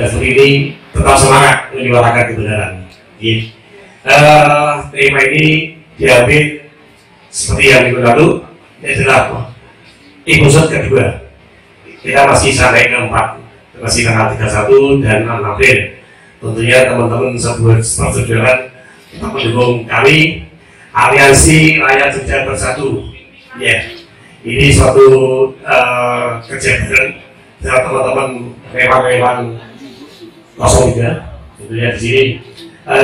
Dan seperti ini tetap semangat menyuarakan kebenaran. Tema ini diambil seperti yang minggu lalu, adalah episode kedua. Kita masih sampai ke 4, masih tanggal 31 dan 6 April. Tentunya teman-teman sebuah persetujuan untuk mendukung kami, Aliansi Rakyat Jogja Bersatu. Ini suatu kerja bareng dengan teman-teman rewan-rewan 03. Tentunya di sini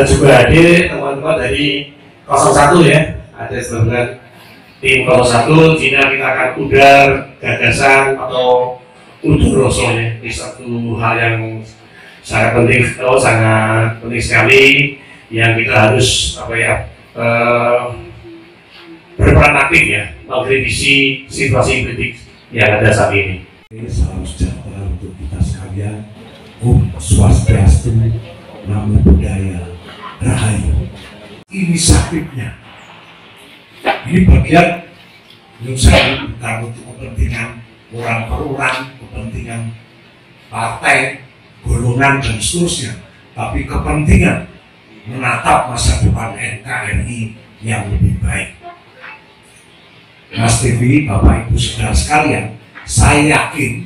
juga ada teman-teman dari 01 ya. Ada sebenarnya tim 01. Jika kita akan udar gagasan atau udur rasulnya, ini satu hal yang sangat penting, sangat penting sekali yang kita harus berperan aktif ya, mengkritisi situasi politik yang ada saat ini. Salam sejahtera untuk kita sekalian. Om Swastiastu, Namo Buddhaya, Rahayu. Inisiatifnya ini bagian yang saya bukan untuk kepentingan orang per orang, kepentingan partai, golongan dan seterusnya, tapi kepentingan menatap masa depan NKRI yang lebih baik. Mas TV, Bapak Ibu Saudara sekalian, saya yakin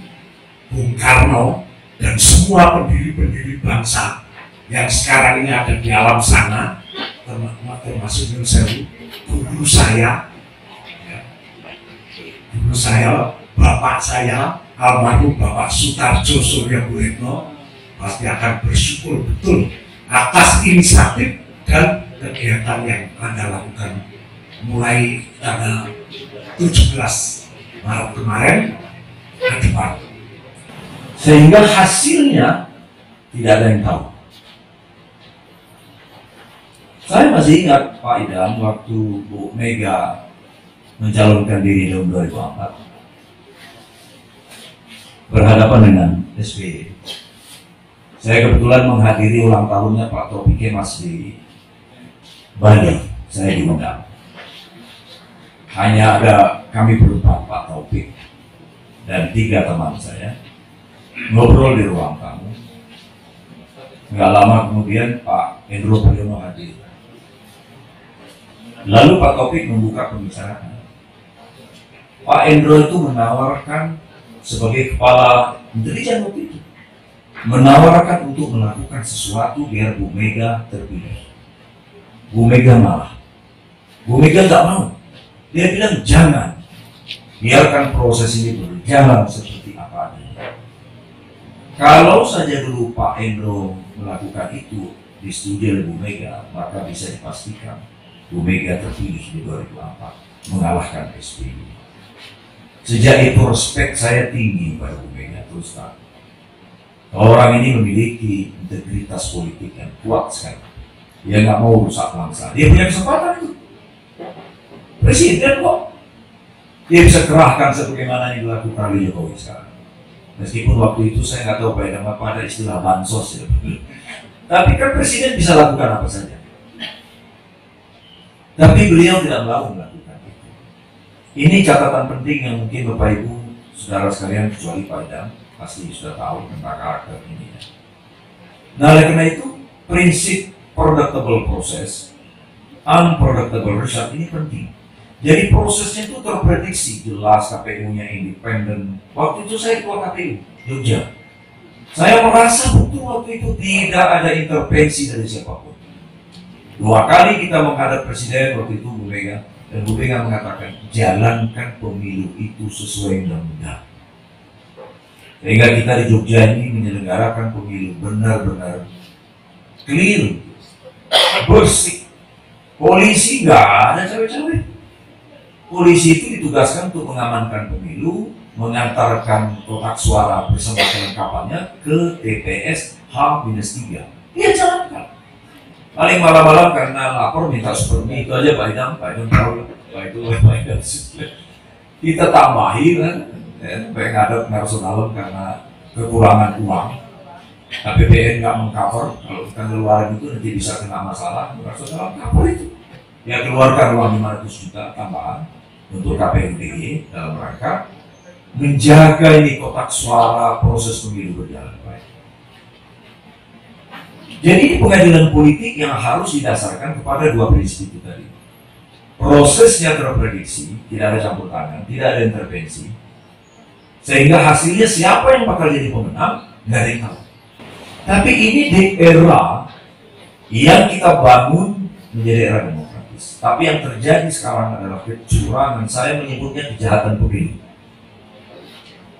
Bung Karno dan semua pendiri-pendiri bangsa yang sekarang ini ada di alam sana, termasuk Nyun Sewu, guru saya, bapak saya, almarhum Bapak Sutarjo Surya Buretno, pasti akan bersyukur betul atas inisiatif dan kegiatan yang Anda lakukan mulai tanggal 17 Maret kemarin ke depan. Sehingga hasilnya tidak ada yang tahu. Saya masih ingat Pak Idam waktu Bu Mega mencalonkan diri tahun 2004 berhadapan dengan SBY. Saya kebetulan menghadiri ulang tahunnya Pak Taufik Kemas di Bali. Saya diundang. Hanya ada kami berempat, Pak Taufik dan 3 teman saya, ngobrol di ruang tamu. Nggak lama kemudian Pak Endro Priyono hadir. Lalu Pak Taufik membuka pembicaraan. Pak Endro itu menawarkan sebagai kepala intelijen waktu itu, menawarkan untuk melakukan sesuatu biar Bu Mega terpilih. Bu Mega malah. Bu Mega nggak mau. Dia bilang jangan, biarkan proses ini berjalan seperti apa adanya. Kalau saja dulu Pak Endro melakukan itu di studi Bu Mega, maka bisa dipastikan Bu Mega terpilih di 2004 mengalahkan SBY. Sejak itu respek saya tinggi pada Bu Mega, terus terang. Orang ini memiliki integritas politik yang kuat sekali. Dia nggak mau rusak bangsa. Dia punya kesempatan itu. Presiden kok. Dia bisa kerahkan sebagaimana yang dilakukan oleh Jokowi sekarang. Meskipun waktu itu saya nggak tahu apa ada istilah bansos ya. Tapi kan presiden bisa lakukan apa saja. Tapi beliau tidak mau melakukan itu. Ini catatan penting yang mungkin Bapak Ibu, saudara sekalian kecuali Pak Idam pasti sudah tahu tentang karakter ini. Nah, oleh karena itu prinsip predictable process, unpredictable result ini penting. Jadi prosesnya itu terprediksi, jelas KPU-nya independen. Waktu itu saya ketua KPU Jogja. Saya merasa betul waktu itu tidak ada intervensi dari siapapun. 2 kali kita menghadap presiden waktu itu Bu Mega, dan Bu Mega mengatakan jalankan pemilu itu sesuai undang-undang. Sehingga kita di Jogja ini menyelenggarakan pemilu benar-benar clear, bersih. Polisi nggak ada cawe-cawe. Polisi itu ditugaskan untuk mengamankan pemilu, mengantarkan kotak suara bersama kelengkapannya ke TPS H-3. Dia jalankan. Paling malam-malam karena lapor minta supermi itu aja Pak Idam tahu Pak itu Pak Idam. Kita tambahi kan, supaya ngadep nasional karena kekurangan uang. APBN nggak mengcover, kalau kita keluaran itu nanti bisa kena masalah. Nasional cover itu. Ya keluarkan uang 500 juta tambahan untuk KPU DIY dalam rangka menjaga ini kotak suara proses pemilu berjalan baik. Jadi pengadilan politik yang harus didasarkan kepada dua prinsip itu tadi. Prosesnya terprediksi, tidak ada campur tangan, tidak ada intervensi, sehingga hasilnya siapa yang bakal jadi pemenang nggak ada yang tahu. Tapi ini di era yang kita bangun menjadi era demokratis. Tapi yang terjadi sekarang adalah kecurangan. Saya menyebutnya kejahatan pemilu.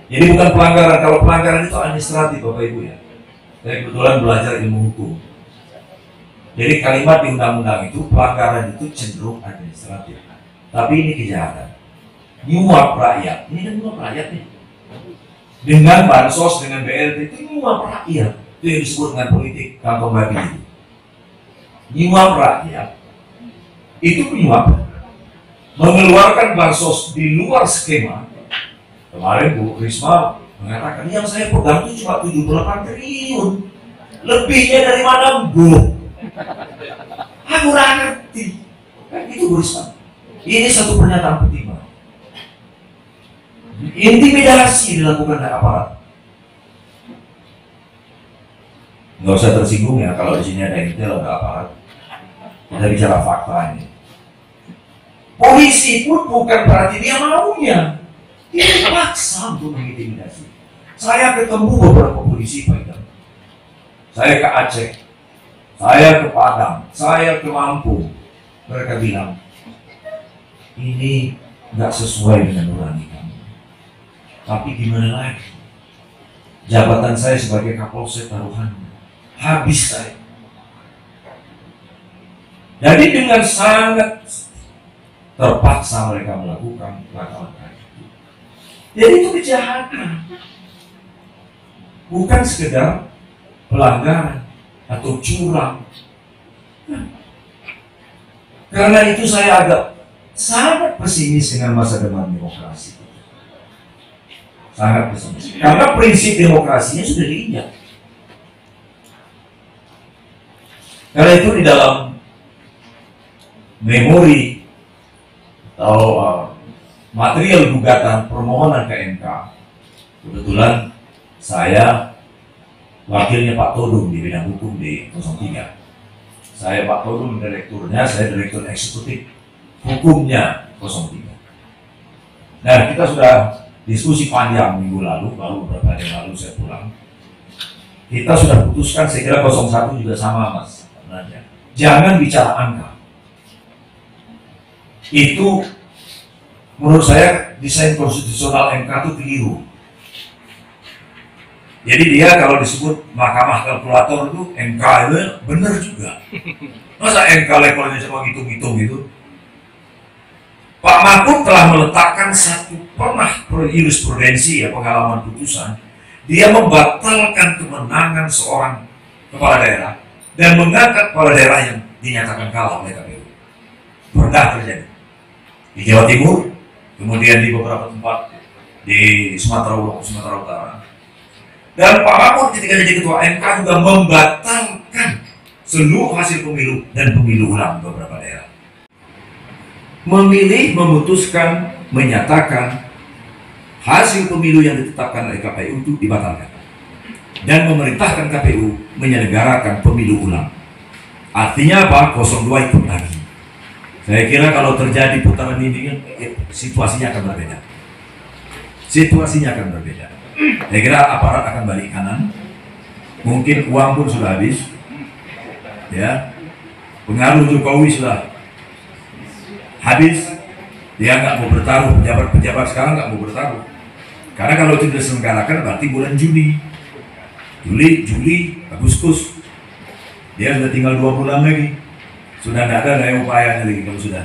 Jadi bukan pelanggaran. Kalau pelanggaran itu administratif, Bapak Ibu ya. Saya kebetulan belajar ilmu hukum. Jadi kalimat di undang-undang itu, pelanggaran itu cenderung administratif. Tapi ini kejahatan. Nyuap rakyat. Ini kan nyuap rakyat nih. Dengan bansos, dengan BLT, itu nyuap rakyat. Itu yang disebut dengan politik kantong babi itu. Nyuap rakyat. Itu penyuap. Mengeluarkan bansos di luar skema. Kemarin Bu Risma mengatakan, yang saya pegang itu cuma 78 triliun. Lebihnya dari mana, Bu? Aku nggak ngerti. Itu Bu Risma. Ini satu pernyataan penting. Intimidasi dilakukan oleh aparat. Nggak usah tersinggung ya kalau di sini ada intel atau aparat. Kita bicara fakta ini. Polisi pun bukan berarti dia maunya. Dia terpaksa untuk mengintimidasi. Saya ketemu beberapa polisi Pak Idam. Saya ke Aceh, saya ke Padang, saya ke Lampung. Mereka bilang, ini nggak sesuai dengan nurani kami. Tapi gimana lagi? Jabatan saya sebagai Kapolsek taruhannya. Habis saya. Jadi dengan sangat terpaksa mereka melakukan langkah-langkah itu. Jadi itu kejahatan. Bukan sekedar pelanggaran atau curang. Karena itu saya agak sangat pesimis dengan masa depan demokrasi. Sangat pesimis. Karena prinsip demokrasinya sudah diinjak. Karena itu di dalam memori atau material gugatan permohonan ke MK, kebetulan saya wakilnya Pak Todung di bidang hukum di 03. Saya Pak Todung direkturnya, saya direktur eksekutif hukumnya 03. Dan kita sudah diskusi panjang minggu lalu, baru beberapa hari lalu saya pulang. Kita sudah putuskan, saya kira 01 juga sama Mas. Sebenarnya. Jangan bicara angka. Itu menurut saya desain konstitusional MK itu keliru. Jadi dia kalau disebut mahkamah kalkulator itu MK itu benar juga. Masa MK levelnya cuma hitung-hitung gitu? Pak Mahfud telah meletakkan satu jurisprudensi ya, pengalaman putusan. Dia membatalkan kemenangan seorang kepala daerah dan mengangkat kepala daerah yang dinyatakan kalah oleh KPU. Pernah terjadi di Jawa Timur, kemudian di beberapa tempat di Sumatera Utara. Dan Pak Mahfud ketika jadi ketua MK juga membatalkan seluruh hasil pemilu dan pemilu ulang beberapa daerah. Memilih, memutuskan, menyatakan hasil pemilu yang ditetapkan oleh KPU itu dibatalkan dan memerintahkan KPU menyelenggarakan pemilu ulang. Artinya apa? 02 ikut lagi. Saya kira kalau terjadi putaran ini situasinya akan berbeda. Situasinya akan berbeda. Saya kira aparat akan balik kanan. Mungkin uang pun sudah habis. Ya, pengaruh Jokowi sudah habis. Dia nggak mau bertaruh, pejabat-pejabat sekarang nggak mau bertaruh. Karena kalau itu diselenggarakan berarti bulan Juli, Agustus. Dia sudah tinggal 2 bulan lagi. Sudah tidak ada daya upayanya lagi kalau sudah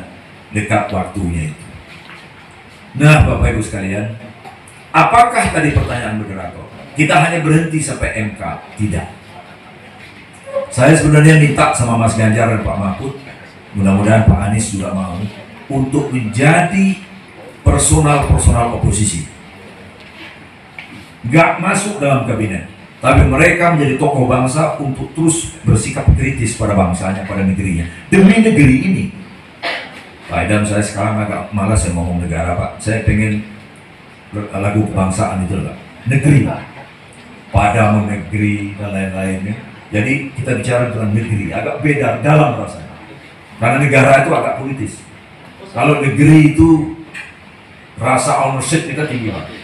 dekat waktunya itu. Nah, Bapak Ibu sekalian, apakah tadi pertanyaan moderator? Kita hanya berhenti sampai MK? Tidak. Saya sebenarnya minta sama Mas Ganjar dan Pak Mahfud, mudah-mudahan Pak Anies juga mau, untuk menjadi personal oposisi. Nggak masuk dalam kabinet, tapi mereka menjadi tokoh bangsa untuk terus bersikap kritis pada bangsanya, pada negerinya, demi negeri ini. Pak Idam, saya sekarang agak malas ya ngomong negara Pak. Saya pengen lagu kebangsaan itu lah, negeri lah, padamu negeri dan lain-lainnya. Jadi kita bicara tentang negeri, agak beda dalam rasanya. Karena negara itu agak politis. Kalau negeri itu rasa ownership kita tinggi banget.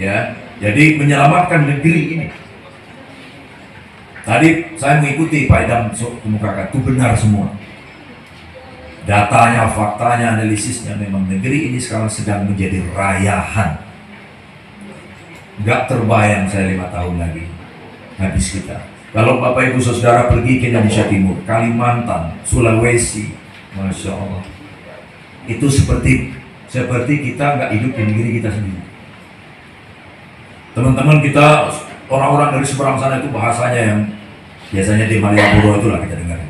Ya, jadi menyelamatkan negeri ini. Tadi saya mengikuti Pak Idam kemukakan, itu benar semua. Datanya, faktanya, analisisnya, memang negeri ini sekarang sedang menjadi rayahan. Nggak terbayang saya 5 tahun lagi habis kita. Kalau Bapak Ibu Saudara pergi ke Indonesia Timur, Kalimantan, Sulawesi, Masya Allah, itu seperti kita nggak hidup di negeri kita sendiri. Teman-teman kita, orang-orang dari seberang sana itu bahasanya yang biasanya di Malioboro itulah kita dengar.